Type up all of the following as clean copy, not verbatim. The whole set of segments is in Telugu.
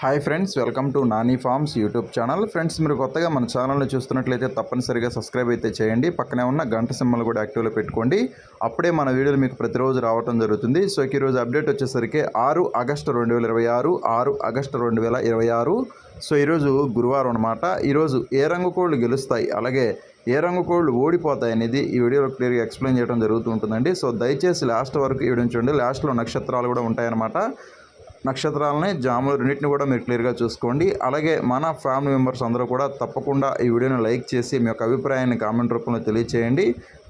Hi friends, welcome to Nani forms YouTube channel. Friends, మీరు కొత్తగా మన ఛానల్ని చూస్తున్నట్లయితే తప్పనిసరిగా సబ్స్క్రైబ్ అయితే చేయండి. పక్కనే ఉన్న గంట సింబల్ కూడా యాక్టివ్లో పెట్టుకోండి. అప్పుడే మన వీడియోలు మీకు ప్రతిరోజు రావడం జరుగుతుంది. సో ఈరోజు అప్డేట్ వచ్చేసరికి 6 ఆగస్టు 2026, 6 ఆగస్టు 2026. సో ఈరోజు గురువారం అనమాట. ఈరోజు ఏ రంగు కోళ్ళు గెలుస్తాయి, అలాగే ఏ రంగు కోళ్ళు ఓడిపోతాయి అనేది ఈ వీడియోలో క్లియర్గా ఎక్స్ప్లెయిన్ చేయడం జరుగుతూ ఉంటుందండి. సో దయచేసి లాస్ట్ వరకు ఈ వీడియో చూడండి. లాస్ట్లో నక్షత్రాలు కూడా ఉంటాయన్నమాట. నక్షత్రాలని, జాములు రెండింటిని కూడా మీరు క్లియర్గా చూసుకోండి. అలాగే మన ఫ్యామిలీ మెంబర్స్ అందరూ కూడా తప్పకుండా ఈ వీడియోని లైక్ చేసి మీ యొక్క అభిప్రాయాన్ని కామెంట్ రూపంలో తెలియచేయండి.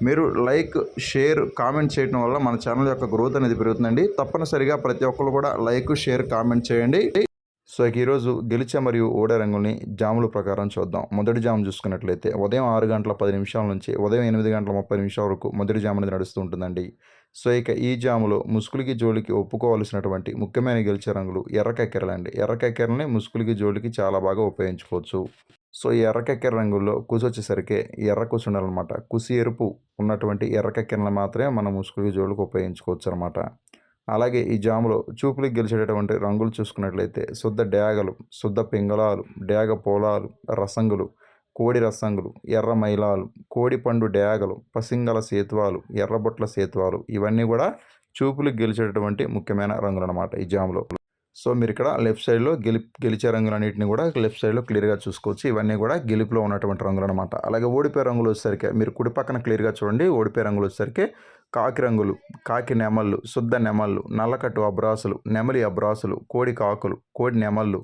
మీరు లైక్, షేర్, కామెంట్ చేయడం వల్ల మన ఛానల్ యొక్క గ్రోత్ అనేది పెరుగుతుందండి. తప్పనిసరిగా ప్రతి ఒక్కరు కూడా లైక్, షేర్, కామెంట్ చేయండి. సో ఈరోజు గెలిచే మరియు ఓడే రంగుల్ని జాముల ప్రకారం చూద్దాం. మొదటి జాము చూసుకున్నట్లయితే ఉదయం 6 గంటల 10 నిమిషాల నుంచి ఉదయం 8 గంటల 30 నిమిషాల వరకు మొదటి జాము అనేది నడుస్తూ ఉంటుందండి. సో ఈ జాములో ముసుగులకి జోలికి ఒప్పుకోవాల్సినటువంటి ముఖ్యమైన గెలిచే రంగులు ఎర్రకెక్కెరలండి. ఎర్రకెక్కెరల్ని ముసుగులకి జోలికి చాలా బాగా ఉపయోగించుకోవచ్చు. సో ఈ ఎర్రకెక్కెర రంగుల్లో కుసి వచ్చేసరికి ఎర్ర కుసి ఉండాలన్నమాట. కుసి ఎరుపు ఉన్నటువంటి ఎర్రకెక్కెరలను మాత్రమే మనం ముసుగులకి జోలికి ఉపయోగించుకోవచ్చు అనమాట. అలాగే ఈ జాములో చూపులకు గెలిచేటటువంటి రంగులు చూసుకున్నట్లయితే శుద్ధ డేగలు, శుద్ధ పింగళాలు, డేగ పోలాలు, రసంగులు, కోడి రసంగులు, ఎర్ర మైలాలు, కోడి పండు డేగలు, పసింగల సేతువాలు, ఎర్రబొట్ల సేతువాలు, ఇవన్నీ కూడా చూపులకు గెలిచేటటువంటి ముఖ్యమైన రంగులు అనమాట ఈ జాములో. సో మీరు ఇక్కడ లెఫ్ట్ సైడ్లో గెలిచే రంగులన్నింటినీ కూడా లెఫ్ట్ సైడ్లో క్లియర్గా చూసుకోవచ్చు. ఇవన్నీ కూడా గెలుపులో ఉన్నటువంటి రంగులు అనమాట. అలాగే ఓడిపోయే రంగులు వచ్చేసరికి మీరు కుడి పక్కన క్లియర్గా చూడండి. ఓడిపోయే రంగులు వచ్చేసరికి కాకి రంగులు, కాకి నెమళ్ళు, శుద్ధ నెమళ్ళు, నల్లకట్టు అబ్రాసులు, నెమలి అబ్రాసులు, కోడి కాకులు, కోడి నెమళ్ళు,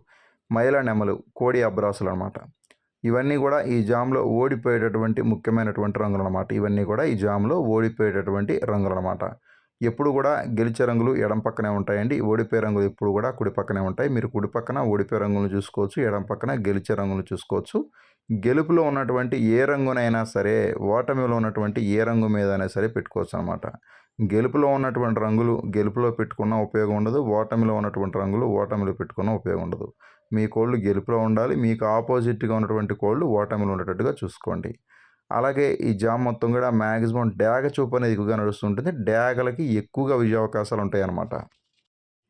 మైల నెమలు, కోడి అబ్రాసులు అనమాట. ఇవన్నీ కూడా ఈ జామ్లో ఓడిపోయేటటువంటి ముఖ్యమైనటువంటి రంగులు అనమాట. ఇవన్నీ కూడా ఈ జామ్లో ఓడిపోయేటటువంటి రంగులు అనమాట. ఎప్పుడు కూడా గెలిచే రంగులు ఎడం పక్కనే ఉంటాయండి. ఓడిపోయే రంగులు ఎప్పుడు కూడా కుడి పక్కనే ఉంటాయి. మీరు కుడి పక్కన ఓడిపోయే రంగులను చూసుకోవచ్చు, ఎడం పక్కన గెలిచే రంగులు చూసుకోవచ్చు. గెలుపులో ఉన్నటువంటి ఏ రంగునైనా సరే ఓటమిలో ఉన్నటువంటి ఏ రంగు మీద అయినా సరే పెట్టుకోవచ్చు అనమాట. గెలుపులో ఉన్నటువంటి రంగులు గెలుపులో పెట్టుకున్న ఉపయోగం ఉండదు. ఓటమిలో ఉన్నటువంటి రంగులు ఓటమిలో పెట్టుకున్న ఉపయోగం ఉండదు. మీ కోళ్ళు గెలుపులో ఉండాలి, మీకు ఆపోజిట్గా ఉన్నటువంటి కోళ్ళు ఓటమిలో ఉండేటట్టుగా చూసుకోండి. అలాగే ఈ జామ్ మొత్తం కూడా మ్యాక్సిమం డ్యాగ చూపు అనేది ఎక్కువగా నడుస్తుంటుంది. డ్యాగలకి ఎక్కువగా విజయ అవకాశాలు ఉంటాయి అన్నమాట.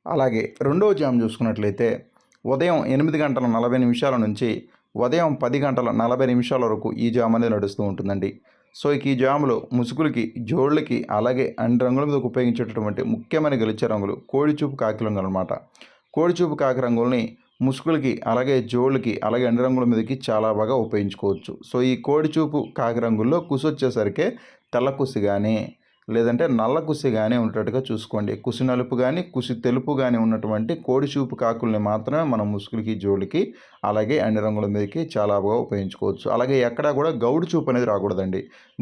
అలాగే రెండవ జామ్ చూసుకున్నట్లయితే ఉదయం 8 గంటల 40 నిమిషాల నుంచి ఉదయం 10 గంటల 40 నిమిషాల వరకు ఈ జామ్ అనేది నడుస్తూ ఉంటుందండి. సో ఈ జాములో ముసుగులకి, జోళ్ళకి, అలాగే అన్ని రంగుల మీద ఉపయోగించేటటువంటి ముఖ్యమైన గెలిచే రంగులు కోడిచూపు కాకి రంగులు అనమాట. కోడిచూపు కాకి రంగుల్ని ముసుగులకి, అలాగే జోళ్ళకి, అలాగే అన్ని రంగుల మీదకి చాలా బాగా ఉపయోగించుకోవచ్చు. సో ఈ కోడిచూపు కాకి రంగుల్లో కుసి వచ్చేసరికి తెల్ల కుసి కానీ, లేదంటే నల్ల కుసి కానీ ఉండేటట్టుగా చూసుకోండి. కుసి నలుపు కానీ, కుసి తెలుపు కానీ ఉన్నటువంటి కోడిచూపు కాకుల్ని మాత్రమే మనం ముసుగులకి, జోళ్ళకి, అలాగే అన్ని రంగుల మీదకి చాలా బాగా ఉపయోగించుకోవచ్చు. అలాగే ఎక్కడా కూడా గౌడు చూపు అనేది రాకూడదండి.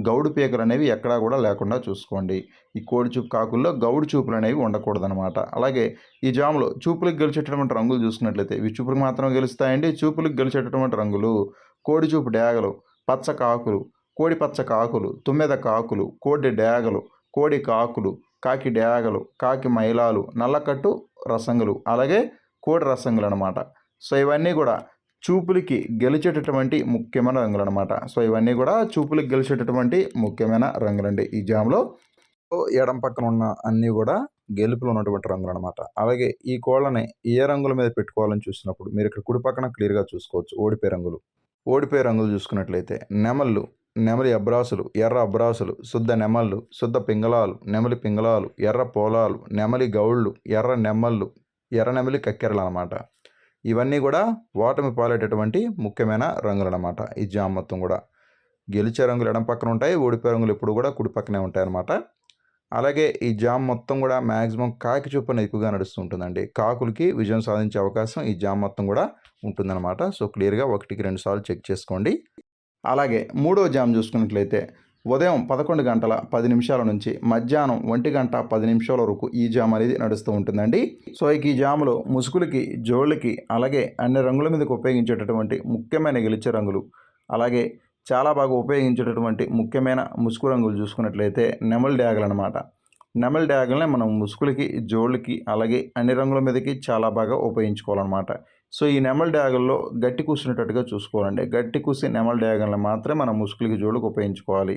గౌడు పీకలు అనేవి ఎక్కడా కూడా లేకుండా చూసుకోండి. ఈ కోడిచూపు కాకుల్లో గౌడు చూపులు అనేవి ఉండకూడదనమాట. అలాగే ఈ జాములో చూపులకు గెలిచేటటువంటి రంగులు చూసుకున్నట్లయితే ఇవి చూపులకు మాత్రమే గెలుస్తాయండి. చూపులకు గెలిచేటటువంటి రంగులు కోడిచూపు డేగలు, పచ్చ కాకులు, కోడి పచ్చ కాకులు, తుమ్మెద కాకులు, కోడి డేగలు, కోడి కాకులు, కాకి డేగలు, కాకి మైలాలు, నల్లకట్టు రసంగులు, అలాగే కోడి రసంగులు అనమాట. సో ఇవన్నీ కూడా చూపులకి గెలిచేటటువంటి ముఖ్యమైన రంగులు అనమాట. సో ఇవన్నీ కూడా చూపులకి గెలిచేటటువంటి ముఖ్యమైన రంగులండి ఈ జామ్లో. ఎడం పక్కన ఉన్న అన్నీ కూడా గెలుపులో ఉన్నటువంటి రంగులు అనమాట. అలాగే ఈ కోళ్ళని ఏ రంగుల మీద పెట్టుకోవాలని చూసినప్పుడు మీరు ఇక్కడ కుడి పక్కన క్లియర్గా చూసుకోవచ్చు. ఓడిపోయే రంగులు చూసుకున్నట్లయితే నెమళ్ళు, నెమలి అబ్రాసులు, ఎర్ర అబ్రాసులు, శుద్ధ నెమళ్ళు, శుద్ధ పింగళాలు, నెమలి పింగళాలు, ఎర్ర పోలాలు, నెమలి గౌళ్ళు, ఎర్ర నెమళ్ళు, ఎర్ర నెమలి కక్కెరలు అనమాట. ఇవన్నీ కూడా ఓటమి పాలేటటువంటి ముఖ్యమైన రంగులు అనమాట. ఈ జామ్ మొత్తం కూడా గెలిచే రంగులు ఎడం పక్కన ఉంటాయి, ఓడిపోయే రంగులు ఎప్పుడు కూడా కుడి పక్కనే ఉంటాయి అన్నమాట. అలాగే ఈ జామ్ మొత్తం కూడా మ్యాక్సిమం కాకి చూపు అనేది ఎక్కువగా నడుస్తుంటుందండి. కాకులకి విజయం సాధించే అవకాశం ఈ జామ్ మొత్తం కూడా ఉంటుందన్నమాట. సో క్లియర్గా 1కి 2 సార్లు చెక్ చేసుకోండి. అలాగే మూడో జామ్ చూసుకున్నట్లయితే ఉదయం 11 గంటల 10 నిమిషాల నుంచి మధ్యాహ్నం 1 గంట 10 నిమిషాల వరకు ఈ జామ్ అనేది నడుస్తూ ఉంటుందండి. సో ఈ జాములో ముసుగులకి, జోళ్ళకి, అలాగే అన్ని రంగుల మీదకి ఉపయోగించేటటువంటి ముఖ్యమైన గెలిచే రంగులు, అలాగే చాలా బాగా ఉపయోగించేటటువంటి ముఖ్యమైన ముసుగు రంగులు చూసుకున్నట్లయితే నెమలి డ్యాగలు అనమాట. నెమలి డ్యాగల్ని మనం ముసుగులకి, జోళ్ళకి, అలాగే అన్ని రంగుల మీదకి చాలా బాగా ఉపయోగించుకోవాలన్నమాట. సో ఈ నెమలి డ్యాగల్లో గట్టి కూసినట్టుగా చూసుకోవాలండి. గట్టి కూసి నెమలి డ్యాగల్ని మాత్రమే మనం ముసుగులకి, జోళ్ళకి ఉపయోగించుకోవాలి.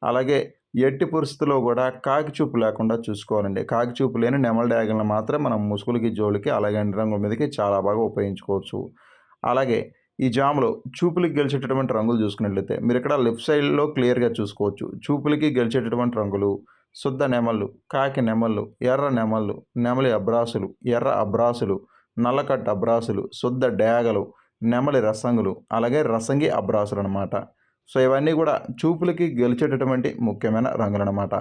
అలాగే ఎట్టి పరిస్థితుల్లో కూడా కాకి చూపు లేకుండా చూసుకోవాలండి. కాకి చూపు లేని నెమలి డయాగలను మాత్రం మనం ముసుగులకి, జోళ్ళకి అలాగే అన్ని రంగుల మీదకి చాలా బాగా ఉపయోగించుకోవచ్చు. అలాగే ఈ జామ్‌లో చూపులకి గెలిచేటటువంటి రంగులు చూసుకున్నట్లయితే మీరిక్కడ లెఫ్ట్ సైడ్‌లో క్లియర్‌గా చూసుకోవచ్చు. చూపులకి గెలిచేటటువంటి రంగులు శుద్ధ నెమళ్ళు, కాకి నెమళ్ళు, ఎర్ర నెమళ్ళు, నెమలి అబ్రాసులు, ఎర్ర అబ్రాసులు, నల్లకట్ట అబ్రాసులు, శుద్ధ డేగలు, నెమలి రసంగులు, అలాగే రసంగి అబ్రాసులనమాట. సో, ఇవన్నీ కూడా చూపులకి గెలిచేటటువంటి ముఖ్యమైన రంగులనమాట.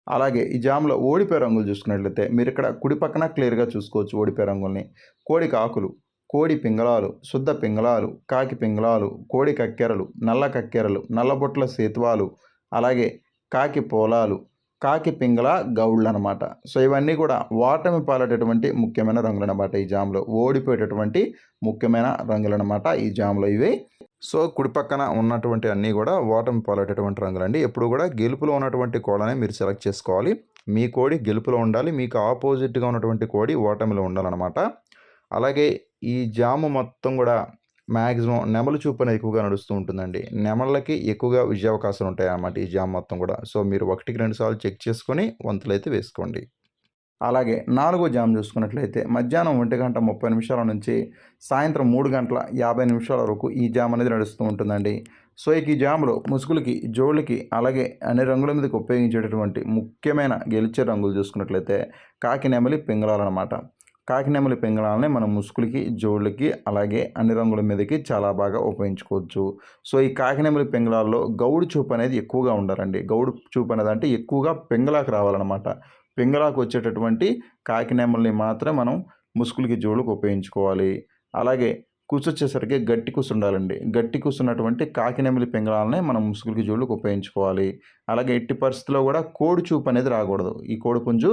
అలాగే ఈ జామ్‌లో ఓడిపోయే రంగులు చూసుకున్నట్లయితే మీరిక్కడ కుడి పక్కన క్లియర్‌గా చూసుకోవచ్చు ఓడిపోయే రంగుల్ని. కోడి కాకులు, కోడి పింగళాలు, శుద్ధ పింగళాలు, కాకి పింగళాలు, కోడి కక్కెరలు, నల్ల కక్కెరలు, నల్లబొట్ల సేతువాలు, అలాగే కాకి పోలాలు, కాకి పింగళ గౌళ్ళనమాట. సో, ఇవన్నీ కూడా ఓటమి పాలైనటువంటి ముఖ్యమైన రంగులనమాట ఈ జామ్‌లో. ఓడిపోయేటటువంటి ముఖ్యమైన రంగులనమాట ఈ జామ్‌లో ఇవి. సో, కుడి పక్కన ఉన్నటువంటి అన్నీ కూడా ఓటమి పాలయ్యేటటువంటి రంగులండి. ఎప్పుడు కూడా గెలుపులో ఉన్నటువంటి కోళ్ళనే మీరు సెలెక్ట్ చేసుకోవాలి. మీ కోడి గెలుపులో ఉండాలి. మీకు ఆపోజిట్‌గా ఉన్నటువంటి కోడి ఓటమిలో ఉండాలనమాట. అలాగే ఈ జాము మొత్తం కూడా మాక్సిమం నెమలి చూపు అనేది ఎక్కువగా నడుస్తూ ఉంటుందండి. నెమళ్ళకి ఎక్కువగా విజయావకాశాలు ఉంటాయన్నమాట ఈ జామ్ మొత్తం కూడా. సో, మీరు 1కి 2 సార్లు చెక్ చేసుకొని వంతులైతే వేసుకోండి. అలాగే నాలుగో జామ్ చూసుకున్నట్లయితే మధ్యాహ్నం 1:30 నుంచి సాయంత్రం 3:50 వరకు ఈ జామ్ అనేది నడుస్తూ ఉంటుందండి. సో, ఇక ఈ జామ్‌లో ముసుగులకి, జోళ్ళకి అలాగే అన్ని రంగుల మీదకి ఉపయోగించేటటువంటి ముఖ్యమైన గెలిచే రంగులు చూసుకున్నట్లయితే కాకి, నెమలి, పింగళాలనమాట. కాకి, నెమలి, పింగళాలని మనం ముసుగులకి, జోళ్ళకి అలాగే అన్ని రంగుల మీదకి చాలా బాగా ఉపయోగించుకోవచ్చు. సో, ఈ కాకి, నెమలి, పింగళాల్లో గౌడు చూపు అనేది ఎక్కువగా ఉండాలండి. గౌడు చూపు అనేది అంటే ఎక్కువగా పింగళాకి రావాలనమాట. పింగళాకు వచ్చేటటువంటి కాకి నెమలిని మాత్రం మనం ముసుగులకి, జోళ్ళకి ఉపయోగించుకోవాలి. అలాగే కుసొచ్చేసరికి గట్టి కుసు ఉండాలండి. గట్టి కుసు ఉన్నటువంటి కాకి నెమలి పింగళాలనే మనం ముసుగులకి, జోళ్ళకి ఉపయోగించుకోవాలి. అలాగే ఎట్టి పరిస్థితిలో కూడా కోడి చూపు అనేది రాకూడదు. ఈ కోడిపుంజు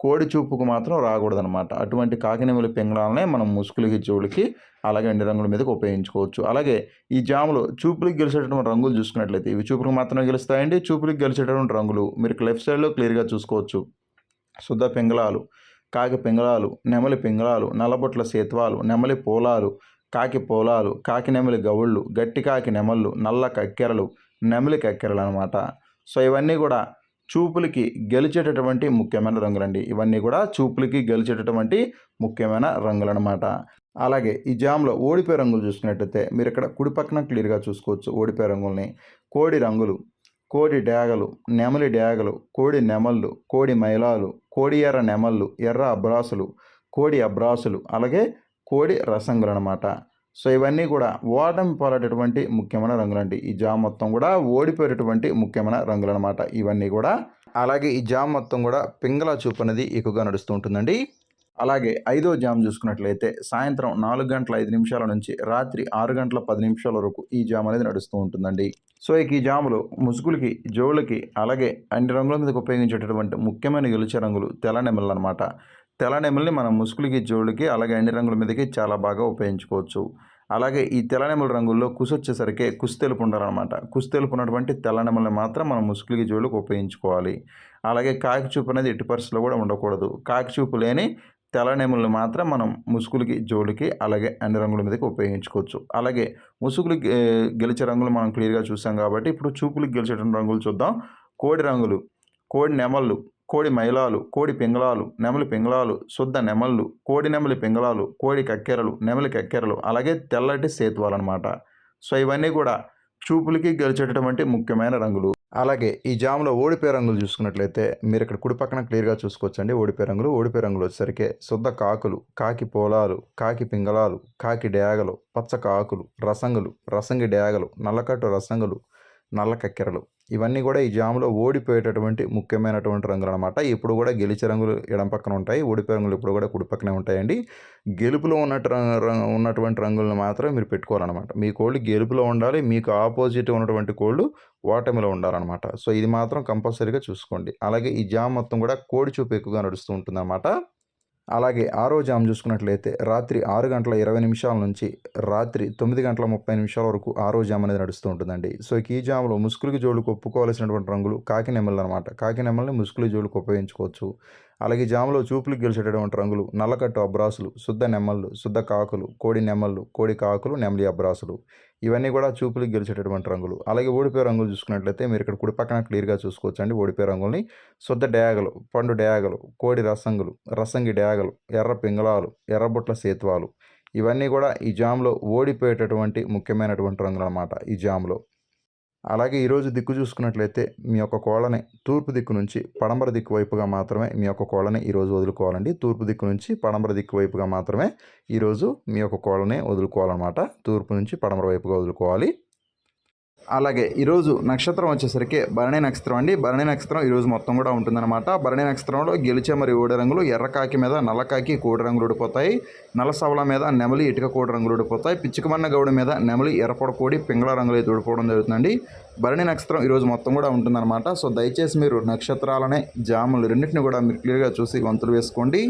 కోడి చూపుకు మాత్రం రాకూడదనమాట. అటువంటి కాకి నెమలి పింగళాలనే మనం ముసుగులకి, జోళ్ళకి అలాగే అన్ని రంగుల మీదకి ఉపయోగించుకోవచ్చు. అలాగే ఈ జామ్‌లో చూపులకి గెలిచేటటువంటి రంగులు చూసుకున్నట్లయితే ఇవి చూపులకు మాత్రమే గెలుస్తాయండి. చూపులకి గెలిచేటటువంటి రంగులు మీరు లెఫ్ట్ సైడ్‌లో క్లియర్‌గా చూసుకోవచ్చు. శుద్ధ పింగళాలు, కాకి పింగళాలు, నెమలి పింగళాలు, నల్లబొట్ల సేతువాలు, నెమలి పోలాలు, కాకి పోలాలు, కాకి నెమలి గౌళ్ళు, గట్టి కాకి నెమళ్ళు, నల్ల కక్కెరలు, నెమలి కక్కెరలనమాట. సో, ఇవన్నీ కూడా చూపులకి గెలిచేటటువంటి ముఖ్యమైన రంగులండి. ఇవన్నీ కూడా చూపులకి గెలిచేటటువంటి ముఖ్యమైన రంగులనమాట. అలాగే ఈ జామ్‌లో ఓడిపోయే రంగులు చూసుకున్నట్టయితే మీరిక్కడ కుడి పక్కన క్లియర్‌గా చూసుకోవచ్చు ఓడిపోయే రంగుల్ని. కోడి రంగులు, కోడి డేగలు, నెమలి డేగలు, కోడి నెమళ్ళు, కోడి మైలాలు, కోడి ఎర్ర నెమళ్ళు, ఎర్ర అబ్రాసులు, కోడి అబ్రాసులు, అలాగే కోడి రసంగులనమాట. సో, ఇవన్నీ కూడా ఓటమి పాలైనటువంటి ముఖ్యమైన రంగులండి. ఈ జామ్ మొత్తం కూడా ఓడిపోయేటటువంటి ముఖ్యమైన రంగులనమాట ఇవన్నీ కూడా. అలాగే ఈ జామ్ మొత్తం కూడా పింగళ చూపు అనేది ఎక్కువగా నడుస్తూ ఉంటుందండి. అలాగే ఐదో జామ్ చూసుకున్నట్లయితే సాయంత్రం 4:05 నుంచి రాత్రి 6:10 వరకు ఈ జామ్ అనేది నడుస్తూ ఉంటుందండి. సో, ఇక ఈ జాములో ముసుగులకి, జోళ్ళకి అలాగే అన్ని రంగుల మీదకి ఉపయోగించేటటువంటి ముఖ్యమైన గెలిచే రంగులు తెల్ల నెమళ్ళనమాట. తెల్ల నెమలిని మనం ముసుగులకి, జోళ్ళకి అలాగే అన్ని రంగుల మీదకి చాలా బాగా ఉపయోగించుకోవచ్చు. అలాగే ఈ తెల్ల నెమలి రంగుల్లో కుసొచ్చేసరికి కుస్తెలుపు ఉండాలనమాట. కుస్తెలుపు ఉన్నటువంటి తెల్ల నెమలిని మాత్రం మనం ముసుగులకి, జోళ్ళకి ఉపయోగించుకోవాలి. అలాగే కాకి చూపు అనేది ఎట్టి పరిస్థితిలో కూడా ఉండకూడదు. కాకి చూపు లేని తెల్ల నెమలిని మాత్రం మనం ముసుగులకి, జోళ్ళకి అలాగే అన్ని రంగుల మీదకి ఉపయోగించుకోవచ్చు. అలాగే ముసుగులకి గెలిచే రంగులు మనం క్లియర్‌గా చూసాం కాబట్టి ఇప్పుడు చూపులకి గెలిచేటువంటి రంగులు చూద్దాం. కోడి రంగులు, కోడి నెమళ్ళు, కోడి మైలాలు, కోడి పింగళాలు, నెమలి పింగళాలు, శుద్ధ నెమళ్ళు, కోడి నెమలి పింగళాలు, కోడి కక్కెరలు, నెమలి కక్కెరలు, అలాగే తెల్లటి సేతువాలనమాట. సో, ఇవన్నీ కూడా చూపులకి గెలిచేటటువంటి ముఖ్యమైన రంగులు. అలాగే ఈ జామ్‌లో ఓడిపోయే రంగులు చూసుకున్నట్లయితే మీరిక్కడ కుడి పక్కన క్లియర్‌గా చూసుకోవచ్చండి ఓడిపోయే రంగులు. ఓడిపోయే రంగులు వచ్చేసరికి శుద్ధ కాకులు, కాకి పోలాలు, కాకి పింగళాలు, కాకి డేగలు, పచ్చ కాకులు, రసంగులు, రసంగి డేగలు, నల్లకట్టు రసంగులు, నల్ల కక్కెరలు. ఇవన్నీ కూడా ఈ జామ్‌లో ఓడిపోయేటటువంటి ముఖ్యమైనటువంటి రంగులనమాట. ఇప్పుడు కూడా గెలిచే రంగులు ఎడమ పక్కన ఉంటాయి. ఓడిపోయే రంగులు ఇప్పుడు కూడా కుడి పక్కనే ఉంటాయండి. గెలుపులో ఉన్నటువంటి రంగులను మాత్రమే మీరు పెట్టుకోవాలనమాట. మీ కోళ్ళు గెలుపులో ఉండాలి. మీకు ఆపోజిట్ ఉన్నటువంటి కోళ్ళు ఓటమిలో ఉండాలనమాట. సో, ఇది మాత్రం కంపల్సరీగా చూసుకోండి. అలాగే ఈ జామ్ మొత్తం కూడా కోడి చూపు ఎక్కువగా నడుస్తూ ఉంటుందన్నమాట. అలాగే ఆరో జామ్ చూసుకున్నట్లయితే రాత్రి 6:20 నుంచి రాత్రి 9:30 వరకు ఆరో జామ్ అనేది నడుస్తూ ఉంటుందండి. సో, ఈ జామ్‌లో ముసుగులకి, జోళ్ళకి ఒప్పుకోవాల్సినటువంటి రంగులు కాకి నెమళ్ళనమాట. కాకి నెమళ్ళని ముసుగులు, జోళ్ళకి ఉపయోగించుకోవచ్చు. అలాగే ఈ జాములో చూపులకు గెలిచేటటువంటి రంగులు నల్లకట్టు అబ్రాసులు, శుద్ధ నెమళ్ళు, శుద్ధ కాకులు, కోడి నెమళ్ళు, కోడి కాకులు, నెమలి అబ్రాసులు ఇవన్నీ కూడా చూపులకు గెలిచేటటువంటి రంగులు. అలాగే ఓడిపోయే రంగులు చూసుకున్నట్లయితే మీరు ఇక్కడ కుడి పక్కన క్లియర్గా చూసుకోవచ్చండి ఓడిపోయే రంగుల్ని. శుద్ధ డేగలు, పండు డేగలు, కోడి రసంగులు, రసంగి డేగలు, ఎర్ర పింగళాలు, ఎర్రబుట్ల సేతువాలు ఇవన్నీ కూడా ఈ జామ్లో ఓడిపోయేటటువంటి ముఖ్యమైనటువంటి రంగులు అన్నమాట ఈ జామ్లో. అలాగే ఈరోజు దిక్కు చూసుకున్నట్లయితే మీ యొక్క కోళ్ళని తూర్పు దిక్కు నుంచి పడమర దిక్కు వైపుగా మాత్రమే మీ యొక్క కోళ్ళని ఈరోజు వదులుకోవాలండి. తూర్పు దిక్కు నుంచి పడమర దిక్కు వైపుగా మాత్రమే ఈరోజు మీ యొక్క కోళ్ళని వదులుకోవాలన్నమాట. తూర్పు నుంచి పడమర వైపుగా వదులుకోవాలి. అలాగే ఈరోజు నక్షత్రం వచ్చేసరికి భరణి నక్షత్రం అండి. భరణి నక్షత్రం ఈరోజు మొత్తం కూడా ఉంటుందన్నమాట. భరణి నక్షత్రంలో గెలిచే మరియు ఓడి రంగులు ఎర్రకాకి మీద నల్లకాకి కోడి రంగులు ఊడిపోతాయి. నల్ల సవల మీద నెమలి ఇటుక కోడి రంగులు ఊడిపోతాయి. పిచ్చుకమన్న గౌడ మీద నెమలి ఎర్రపొడ కోడి పింగళ రంగులు అయితే ఊడిపోవడం జరుగుతుందండి. భరణి నక్షత్రం ఈరోజు మొత్తం కూడా ఉంటుందన్నమాట. సో దయచేసి మీరు నక్షత్రాలనే జాములు రెండింటిని కూడా మీరు క్లియర్గా చూసి వంతులు వేసుకోండి.